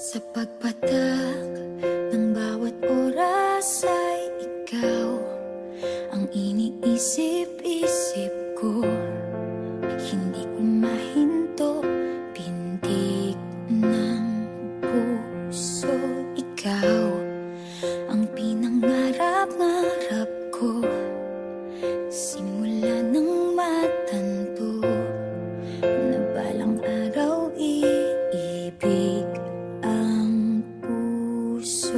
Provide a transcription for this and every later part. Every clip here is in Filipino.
Sa pagpatak ng bawat oras ay ikaw ang iniisip-isip ko. Hindi ko mahinto, pintig ng puso. Ikaw ang pinangarap-ngarap ko, simula ng matanto na balang araw iibig ang puso.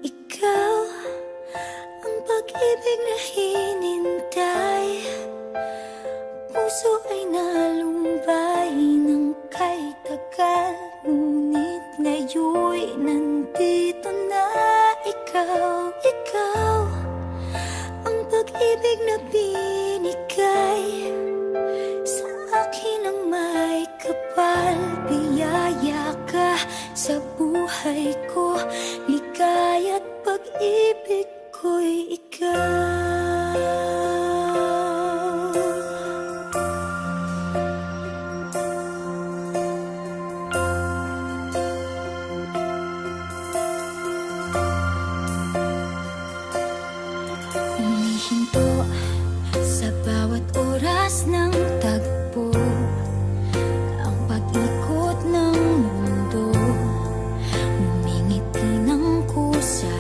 Ikaw ang pag-ibig na hinintay, puso ay nalumbay ng kay tagal, ngunit ngayon'y nandito na ikaw. Ikaw ang pag-ibig na binigay sa akin ang may kapal. Biyaya ka sa buhay ko, ligaya't pag-ibig ko'y ikaw. Humihinto sa bawat oras ng tagpo, ang pag-ikot ng mundo, humingiti ng kusa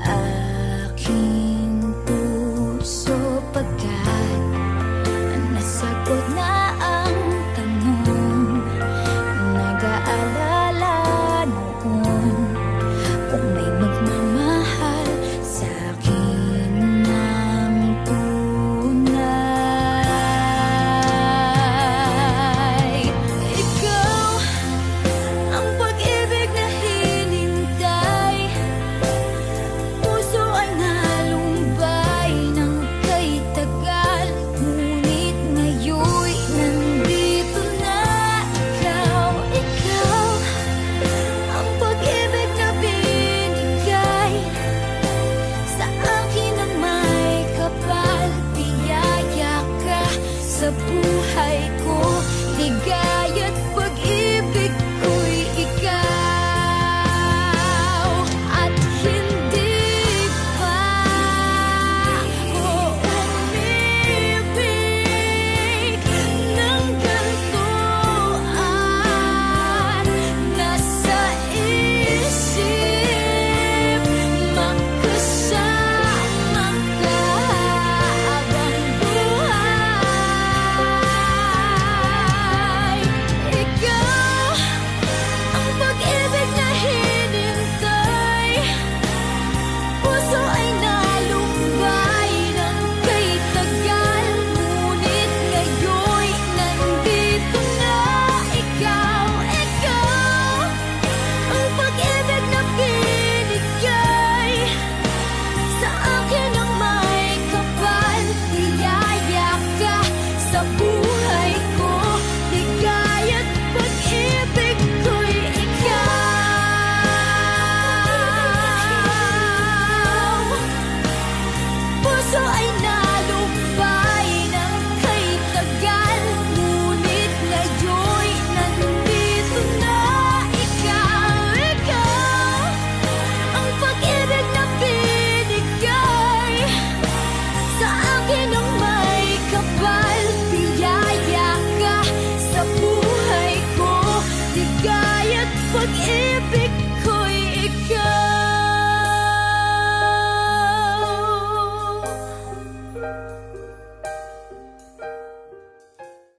aking puso. Pagkat nasagot na ang tanong, nag-aalala noon kung may magmamahal sa akin ng tunay. Ikaw ang pag-ibig na hinintay, puso ay nalumbay ng kay tagal, ngunit ngayon'y nandito na ikaw. Ikaw ang pag-ibig na binigay sa akin ang may kapal. Biyaya ka sa buhay ko, ligay